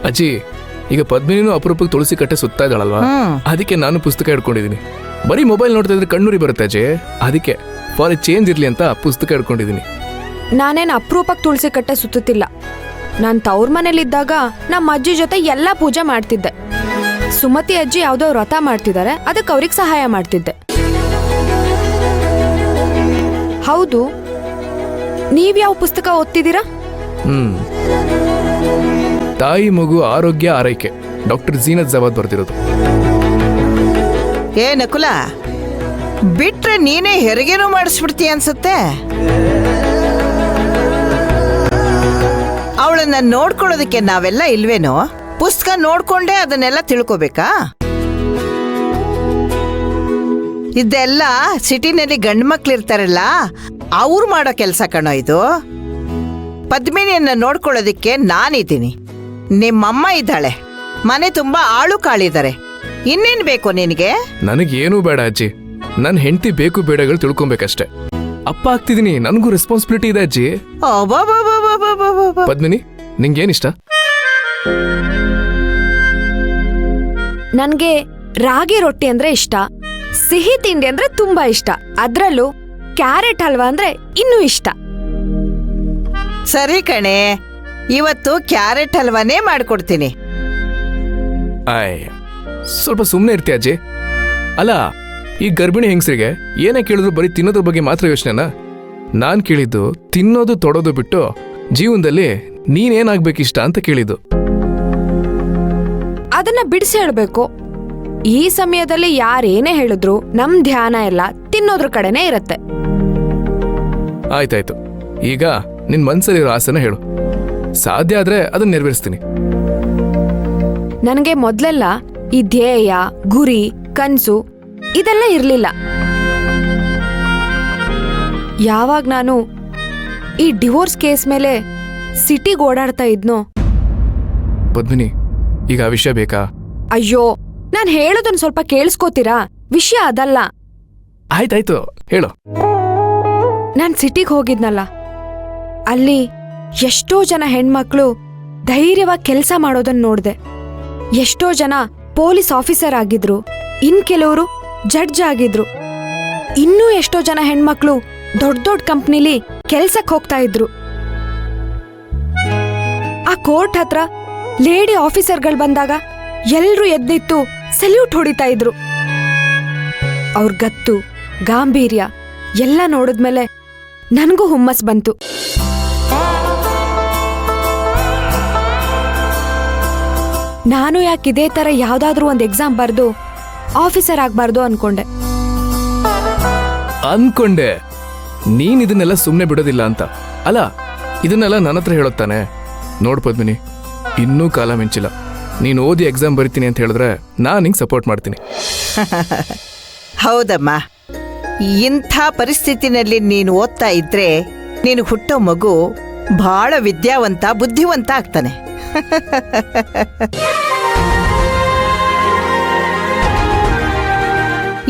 ಅಜ್ಜಿ, ಈಗ ಪದ್ಮಿನಿನೂ ಅಪರೂಪಕ್ಕೆ ತುಳಸಿ ಕಟ್ಟೆ ಸುತ್ತಾ ಇದ್ದಾಳಲ್ವಾ, ಅದಕ್ಕೆ ನಾನು ಪುಸ್ತಕ ಹಿಡ್ಕೊಂಡಿದ್ದೀನಿ. ಬರೀ ಮೊಬೈಲ್ ನೋಡ್ತಾ ಇದ್ರೆ ಕಣ್ಣೂರಿ ಬರುತ್ತೆ ಅಜ್ಜಿ, ಅದಕ್ಕೆ ಫಾರ್ ಎ ಚೇಂಜ್ ಇರ್ಲಿ ಅಂತ ಪುಸ್ತಕ ಹಿಡ್ಕೊಂಡಿದ್ದೀನಿ. ನಾನೇನು ಅಪರೂಪಕ್ಕೆ ತುಳಸಿ ಕಟ್ಟೆ ಸುತ್ತುತ್ತಿಲ್ಲ. ನಾನು ತವ್ರ ಮನೇಲಿದ್ದಾಗ ನಮ್ಮ ಅಜ್ಜಿ ಜೊತೆ ಎಲ್ಲ ಪೂಜೆ ಮಾಡ್ತಿದ್ದೆ. ಸುಮತಿ ಅಜ್ಜಿ ಯಾವುದೋ ವ್ರತ ಮಾಡ್ತಿದ್ದಾರೆ, ಅದಕ್ಕೆ ಅವ್ರಿಗೆ ಸಹಾಯ ಮಾಡ್ತಿದ್ದೆ. ಹೌದು, ನೀವ್ಯಾವ ಪುಸ್ತಕ ಓದ್ತಿದ್ದೀರಾ? ತಾಯಿ ಮಗು ಆರೋಗ್ಯ ಆರೈಕೆ, ಡಾಕ್ಟರ್ ಜೀನತ್ ಜವಾದ್ ಬರ್ತಿರೋದು. ಏ ನಕುಲ, ಬಿಟ್ರೆ ನೀನೇ ಹೆರಿಗೆನೂ ಮಾಡಿಸ್ಬಿಡ್ತೀಯ ಅನ್ಸುತ್ತೆ. ಅವಳನ್ನ ನೋಡ್ಕೊಳ್ಳೋದಕ್ಕೆ ನಾವೆಲ್ಲ ಇಲ್ವೇನೋ? ಪುಸ್ತಕ ನೋಡ್ಕೊಂಡೇ ಅದನ್ನೆಲ್ಲ ತಿಳ್ಕೋಬೇಕಾ? ಇದೆಲ್ಲ ಸಿಟಿನಲ್ಲಿ ಗಂಡು ಮಕ್ಳು ಇರ್ತಾರಲ್ಲ, ಅವ್ರು ಮಾಡೋ ಕೆಲಸ ಕಣೋ ಇದು. ಪದ್ಮಿನಿಯನ್ನ ನೋಡ್ಕೊಳ್ಳೋದಕ್ಕೆ ನಾನಿದ್ದೀನಿ, ನಿಮ್ಮಮ್ಮ ಇದ್ದಾಳೆ, ಮನೆ ತುಂಬಾ ಆಳು ಕಾಳಿದ್ದಾರೆ. ಇನ್ನೇನ್ ಬೇಕು ನಿನಗೆ? ನನಗೇನೂ ಬೇಡ ಅಜ್ಜಿ, ನನ್ನ ಹೆಂಡತಿ ಬೇಕು ಬೇಡಗಳು ತಿಳ್ಕೊಬೇಕಷ್ಟೆ. ಅಪ್ಪ ಆಗ್ತಿದ್ದೀನಿ, ನನಗೂ ರೆಸ್ಪಾನ್ಸಿಬಿಲಿಟಿ ಇದೆ ಅಜ್ಜಿ. ಪದ್ಮಿನಿ, ನಿಂಗೇನಿಷ್ಟ? ನನ್ಗೆ ರಾಗಿ ರೊಟ್ಟಿ ಅಂದ್ರೆ ಇಷ್ಟ, ಸಿಹಿ ತಿಂಡಿ ಅಂದ್ರೆ ತುಂಬಾ ಇಷ್ಟ, ಅದ್ರಲ್ಲೂ ಕ್ಯಾರೆಟ್ ಹಲ್ವಾ ಅಂದ್ರೆ ಇನ್ನೂ ಇಷ್ಟ. ಸರಿ ಕಣೆ, ಇವತ್ತು ಕ್ಯಾರೆಟ್ ಹಲ್ವಾನೇ ಮಾಡ್ಕೊಡ್ತೀನಿ. ಸ್ವಲ್ಪ ಸುಮ್ಮನೆ ಇರ್ತೀಯ ಅಜ್ಜಿ? ಅಲ್ಲ, ಈ ಗರ್ಭಿಣಿ ಹೆಂಗಸರಿಗೆ ಏನೇ ಕೇಳಿದ್ರು ಬರೀ ತಿನ್ನೋದ್ರ ಬಗ್ಗೆ ಮಾತ್ರ ಯೋಚನೆನಾ? ನಾನ್ ಕೇಳಿದ್ದು ತಿನ್ನೋದು ತೊಡೋದು ಬಿಟ್ಟು ಜೀವನದಲ್ಲಿ ನೀನೇನಾಗ್ಬೇಕಿಷ್ಟ ಅಂತ ಕೇಳಿದ್ದು. ಅದನ್ನ ಬಿಡಿಸಿ ಹೇಳ್ಬೇಕು. ಈ ಸಮಯದಲ್ಲಿ ಯಾರೇನೇ ಹೇಳಿದ್ರು ನಮ್ ಧ್ಯಾನ ಎಲ್ಲ ತಿನ್ನೋದ್ರ ಕಡೆನೇ ಇರತ್ತೆ. ಆಯ್ತಾಯ್ತು, ಈಗ ನಿನ್ ಮನ್ಸಲ್ಲಿರೋ ಆಸೆನ ಹೇಳು, ಸಾಧ್ಯ ಆದ್ರೆ ಅದನ್ನ ನೆರವೇರಿಸ್ತೀನಿ. ನನಗೆ ಮೊದ್ಲೆಲ್ಲ ಈ ಧ್ಯೇಯ, ಗುರಿ, ಕನ್ಸು ಇದೆಲ್ಲ ಇರ್ಲಿಲ್ಲ. ಯಾವಾಗ ನಾನು ಈ ಡಿವೋರ್ಸ್ ಕೇಸ್ ಮೇಲೆ ಸಿಟಿಗೆ ಓಡಾಡ್ತಾ ಇದ್ನೋ. ಪದ್ಮಿನಿ, ಈಗ ಆ ವಿಷಯ ಬೇಕಾ? ಅಯ್ಯೋ, ನಾನ್ ಹೇಳೋದನ್ನ ಸ್ವಲ್ಪ ಕೇಳಿಸ್ಕೋತೀರಾ? ವಿಷಯ ಅದಲ್ಲ. ಆಯ್ತಾಯ್ತು, ಹೇಳು. ನಾನ್ ಸಿಟಿಗೆ ಹೋಗಿದ್ನಲ್ಲ, ಅಲ್ಲಿ ಎಷ್ಟೋ ಜನ ಹೆಣ್ಮಕ್ಳು ಧೈರ್ಯವಾಗಿ ಕೆಲಸ ಮಾಡೋದನ್ನ ನೋಡ್ದೆ. ಎಷ್ಟೋ ಜನ ಪೊಲೀಸ್ ಆಫೀಸರ್ ಆಗಿದ್ರು, ಇನ್ ಕೆಲವರು ಜಡ್ಜ್ ಆಗಿದ್ರು. ಇನ್ನೂ ಎಷ್ಟೋ ಜನ ಹೆಣ್ಮಕ್ಳು ದೊಡ್ಡ ದೊಡ್ಡ ಕಂಪ್ನಿಲಿ ಕೆಲ್ಸಕ್ಕೆ ಹೋಗ್ತಾ ಇದ್ರು. ಆ ಕೋರ್ಟ್ ಹತ್ರ ಲೇಡಿ ಆಫೀಸರ್ಗಳು ಬಂದಾಗ ಎಲ್ರೂ ಎದ್ದಿತ್ತು ಸಲ್ಯೂಟ್ ಹೊಡಿತಾ ಇದ್ರು. ಅವ್ರ ಗತ್ತು, ಗಾಂಭೀರ್ಯ ಎಲ್ಲ ನೋಡಿದ್ಮೇಲೆ ನನಗೂ ಹುಮ್ಮಸ್ ಬಂತು. ನಾನು ಯಾಕೆ ಇದೇ ತರ ಯಾವ್ದಾದ್ರೂ ಒಂದು ಎಕ್ಸಾಮ್ ಬರ್ದು ಆಫೀಸರ್ ಆಗ್ಬಾರ್ದು ಅನ್ಕೊಂಡೆ. ನೀನ್ ಇದನ್ನೆಲ್ಲ ಸುಮ್ಮನೆ ಬಿಡೋದಿಲ್ಲ ಅಂತ. ಅಲ್ಲ, ಇದನ್ನೆಲ್ಲ ನನ್ನ ಹತ್ರ ಹೇಳೋತ್ತಾನೆ. ನೋಡ್ ಪದ್ಮಿನಿ, ಇನ್ನೂ ಕಾಲ ಮಿಂಚಿಲ್ಲ. ನೀನು ಓದಿ ಎಕ್ಸಾಮ್ ಬರಿತೀನಿ ಅಂತ ಹೇಳಿದ್ರೆ ನಾನು ನಿಂಗೆ ಸಪೋರ್ಟ್ ಮಾಡ್ತೀನಿ. ಹೌದಮ್ಮ, ಇಂಥ ಪರಿಸ್ಥಿತಿನಲ್ಲಿ ನೀನು ಓದ್ತಾ ಇದ್ರೆ ನೀನು ಹುಟ್ಟೋ ಮಗು ಬಹಳ ವಿದ್ಯಾವಂತ, ಬುದ್ಧಿವಂತ ಆಗ್ತಾನೆ.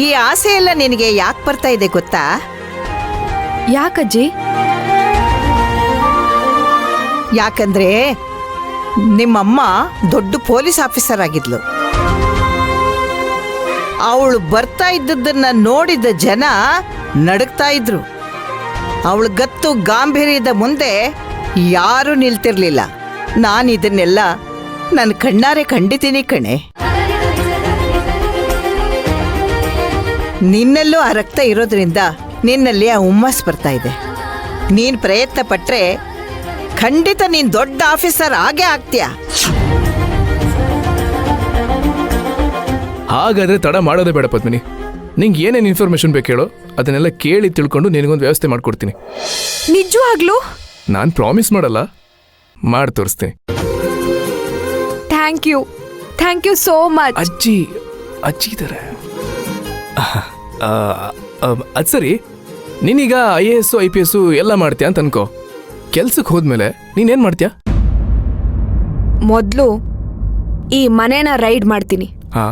ಈ ಆಸೆ ಎಲ್ಲ ನಿನಗೆ ಯಾಕೆ ಬರ್ತಾ ಇದೆ ಗೊತ್ತಾ? ಯಾಕಜ್ಜಿ? ಯಾಕಂದ್ರೆ ನಿಮ್ಮಮ್ಮ ದೊಡ್ಡ ಪೊಲೀಸ್ ಆಫೀಸರ್ ಆಗಿದ್ಲು. ಅವಳು ಬರ್ತಾ ಇದ್ದದನ್ನ ನೋಡಿದ ಜನ ನಡುಗ್ತಾ ಇದ್ರು. ಅವಳು ಗತ್ತು ಗಾಂಭೀರ್ಯದ ಮುಂದೆ ಯಾರೂ ನಿಲ್ತಿರ್ಲಿಲ್ಲ. ನಾನು ಇದನ್ನೆಲ್ಲ ನನ್ನ ಕಣ್ಣಾರೆ ಕಂಡಿದ್ದೀನಿ ಕಣೆ. ನಿನ್ನಲ್ಲೂ ಆ ರಕ್ತ ಇರೋದ್ರಿಂದ ನಿನ್ನಲ್ಲಿ ಆ ಹುಮ್ಮಸ್ ಬರ್ತಾ ಇದೆ. ನೀನ್ ಪ್ರಯತ್ನ ಪಟ್ರೆ ಖಂಡಿತ ನೀನ್ ದೊಡ್ಡ ಆಫೀಸರ್ ಆಗೇ ಆಗ್ತೀಯ. ಹಾಗಾದ್ರೆ ತಡ ಮಾಡೋದೇ ಬೇಡ ಪದ್ಮಿನಿ. ನಿಂಗೆ ಏನೇನು ಇನ್ಫಾರ್ಮೇಶನ್ ಬೇಕು ಹೇಳೋ, ಅದನ್ನೆಲ್ಲ ಕೇಳಿ ತಿಳ್ಕೊಂಡು ನಿನಗೊಂದು ವ್ಯವಸ್ಥೆ ಮಾಡ್ಕೊಡ್ತೀನಿ. ನಿಜವಾಗ್ಲೂ? ನಾನು ಪ್ರಾಮಿಸ್ ಮಾಡಲ್ಲ, ಮಾಡಿ ತೋರಿಸ್ತೀನಿ. Thank you so much. ಅಜ್ಜಿ ಇದ್ದಾರೆ. ಅದು ಸರಿ, ನೀನೀಗ IAS IPS ಎಲ್ಲ ಮಾಡ್ತೀಯ ಅಂತ ಅನ್ಕೋ. ಕೆಲ್ಸಕ್ಕೆ ಹೋದ್ಮೇಲೆ ನೀನೇನ್ ಮಾಡ್ತೀಯ? ಮೊದ್ಲು ಈ ಮನೇನ ರೈಡ್ ಮಾಡ್ತೀನಿ. ಹಾ,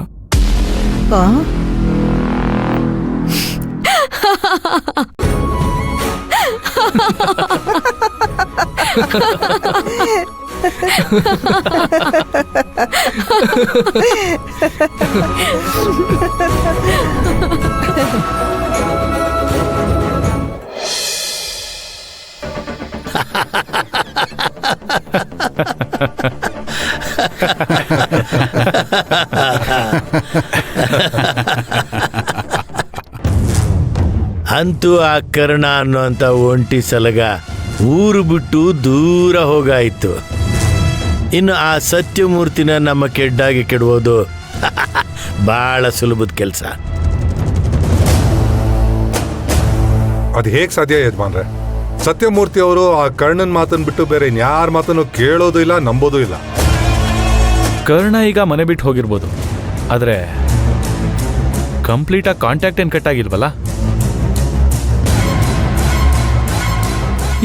ಅಂತೂ ಆ ಕರ್ಣ ಅನ್ನೋಂಥ ಒಂಟಿ ಸಲಗ ಊರು ಬಿಟ್ಟು ದೂರ ಹೋಗಾಯಿತು. ಇನ್ನು ಆ ಸತ್ಯಮೂರ್ತಿನ ನಮ್ಮ ಕೆಡ್ಡಾಗಿ ಕೆಡುವುದು ಬಹಳ ಸುಲಭದ ಕೆಲಸ. ಅದು ಹೇಗೆ ಸಾಧ್ಯ ಯಜಮಾನ್ರೆ? ಸತ್ಯಮೂರ್ತಿ ಅವರು ಆ ಕರ್ಣನ್ ಮಾತನ್ನು ಬಿಟ್ಟು ಬೇರೆ ಇನ್ಯಾರ ಮಾತನ್ನು ಕೇಳೋದು ಇಲ್ಲ, ನಂಬೋದು ಇಲ್ಲ. ಕರ್ಣ ಈಗ ಮನೆ ಬಿಟ್ಟು ಹೋಗಿರ್ಬೋದು, ಆದರೆ ಕಂಪ್ಲೀಟಾಗಿ ಕಾಂಟ್ಯಾಕ್ಟ್ ಏನು ಕಟ್ ಆಗಿಲ್ವಲ್ಲ.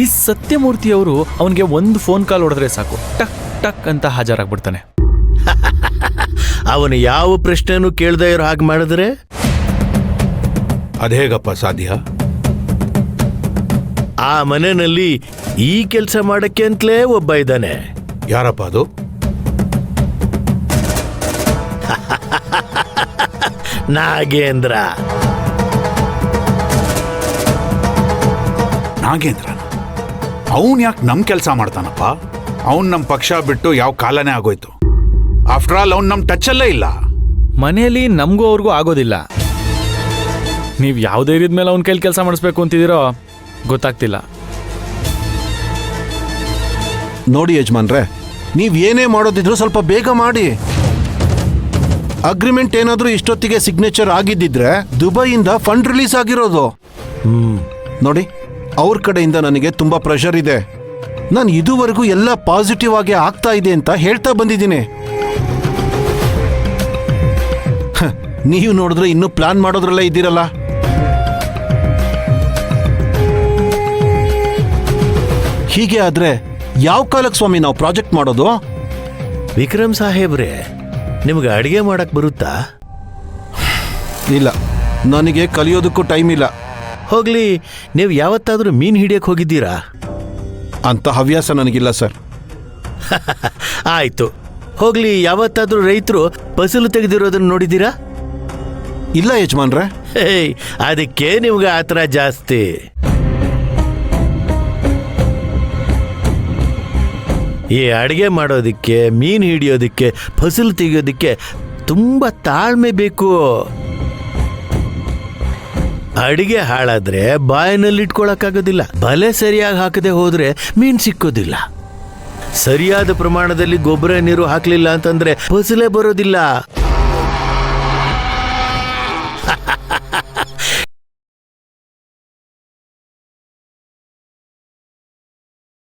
ಈ ಸತ್ಯಮೂರ್ತಿಯವರು ಅವನಿಗೆ ಒಂದು ಫೋನ್ ಕಾಲ್ ಹೊಡೆದ್ರೆ ಸಾಕು, ಟಕ್ ಟಕ್ ಅಂತ ಹಾಜರಾಗ್ಬಿಡ್ತಾನೆ. ಅವನು ಯಾವ ಪ್ರಶ್ನೆನೂ ಕೇಳದೇ ಇರೋ ಹಾಗೆ ಮಾಡಿದ್ರೆ ಅದೇಗಪ್ಪ ಸಾಧ್ಯ? ಆ ಮನೆಯಲ್ಲಿ ಈ ಕೆಲಸ ಮಾಡಕ್ಕೆ ಅಂತಲೇ ಒಬ್ಬ ಇದ್ದಾನೆ. ಯಾರಪ್ಪ ಅದು? ನಾಗೇಂದ್ರ. ನಾಗೇಂದ್ರ ಅವನ್ ಯಾಕೆ ನಮ್ ಕೆಲಸ ಮಾಡ್ತಾನಪ್ಪ? ಅವನ್ ನಮ್ ಪಕ್ಷ ಬಿಟ್ಟು ಯಾವ ಕಾಲನೇ ಆಗೋಯ್ತು. ಆಫ್ಟರ್ ಆಲ್ ಅವ್ನ್ ನಮ್ ಟಚ್ ಅಲ್ಲೇ ಇಲ್ಲ. ಮನೆಯಲ್ಲಿ ನಮಗೂ ಅವ್ರಿಗೂ ಆಗೋದಿಲ್ಲ. ನೀವು ಯಾವುದೇ ರೀತಿ ಮೇಲೆ ಅವನ ಕೈಲಿ ಕೆಲಸ ಮಾಡಿಸ್ಬೇಕು ಅಂತಿದ್ದೀರೋ ಗೊತ್ತಾಗ್ತಿಲ್ಲ. ನೋಡಿ ಯಜಮಾನ್ರೆ, ನೀವ್ ಏನೇ ಮಾಡೋದಿದ್ರು ಸ್ವಲ್ಪ ಬೇಗ ಮಾಡಿ. ಅಗ್ರಿಮೆಂಟ್ ಏನಾದ್ರೂ ಇಷ್ಟೊತ್ತಿಗೆ ಸಿಗ್ನೇಚರ್ ಆಗಿದ್ದಿದ್ರೆ ದುಬೈಯಿಂದ ಫಂಡ್ ರಿಲೀಸ್ ಆಗಿರೋದು. ನೋಡಿ, ಅವ್ರ ಕಡೆಯಿಂದ ನನಗೆ ತುಂಬಾ ಪ್ರೆಷರ್ ಇದೆ. ನಾನು ಇದುವರೆಗೂ ಎಲ್ಲ ಪಾಸಿಟಿವ್ ಆಗಿ ಆಗ್ತಾ ಇದೆ ಅಂತ ಹೇಳ್ತಾ ಬಂದಿದ್ದೀನಿ. ನೀವು ನೋಡಿದ್ರೆ ಇನ್ನೂ ಪ್ಲಾನ್ ಮಾಡೋದ್ರಲ್ಲೇ ಇದ್ದೀರಲ್ಲ. ಹೀಗೆ ಆದ್ರೆ ಯಾವ ಕಾಲಕ್ಕೆ ಸ್ವಾಮಿ ನಾವು ಪ್ರಾಜೆಕ್ಟ್ ಮಾಡೋದು? ವಿಕ್ರಮ್ ಸಾಹೇಬ್ರೆ, ನಿಮ್ಗೆ ಅಡಿಗೆ ಮಾಡಕ್ ಬರುತ್ತಾ? ಇಲ್ಲ, ನನಗೆ ಕಲಿಯೋದಕ್ಕೂ ಟೈಮ್ ಇಲ್ಲ. ಹೋಗ್ಲಿ, ನೀವು ಯಾವತ್ತಾದ್ರೂ ಮೀನ್ ಹಿಡಿಯಕ್ ಹೋಗಿದ್ದೀರಾ? ಅಂತ ಹವ್ಯಾಸ ನನಗಿಲ್ಲ ಸರ್. ಆಯ್ತು, ಹೋಗ್ಲಿ, ಯಾವತ್ತಾದ್ರೂ ರೈತರು ಫಸಲು ತೆಗೆದಿರೋದನ್ನ ನೋಡಿದ್ದೀರಾ? ಇಲ್ಲ ಯಜಮಾನ್ರೆ. ಹೇಯ್, ಅದಕ್ಕೆ ನಿಮ್ಗೆ ಆತರ ಜಾಸ್ತಿ. ಈ ಅಡಿಗೆ ಮಾಡೋದಿಕ್ಕೆ, ಮೀನ್ ಹಿಡಿಯೋದಿಕ್ಕೆ, ಫಸಲು ತೆಗೆಯೋದಿಕ್ಕೆ ತುಂಬಾ ತಾಳ್ಮೆ ಬೇಕು. ಅಡಿಗೆ ಹಾಳಾದ್ರೆ ಬಾಯಿನಲ್ಲಿ ಇಟ್ಕೊಳಕ್ಕಾಗೋದಿಲ್ಲ. ಬಲೆ ಸರಿಯಾಗಿ ಹಾಕದೆ ಹೋದ್ರೆ ಮೀನ್ ಸಿಕ್ಕೋದಿಲ್ಲ. ಸರಿಯಾದ ಪ್ರಮಾಣದಲ್ಲಿ ಗೊಬ್ಬರ ನೀರು ಹಾಕ್ಲಿಲ್ಲ ಅಂತಂದ್ರೆ ಫಸಲೇ ಬರೋದಿಲ್ಲ.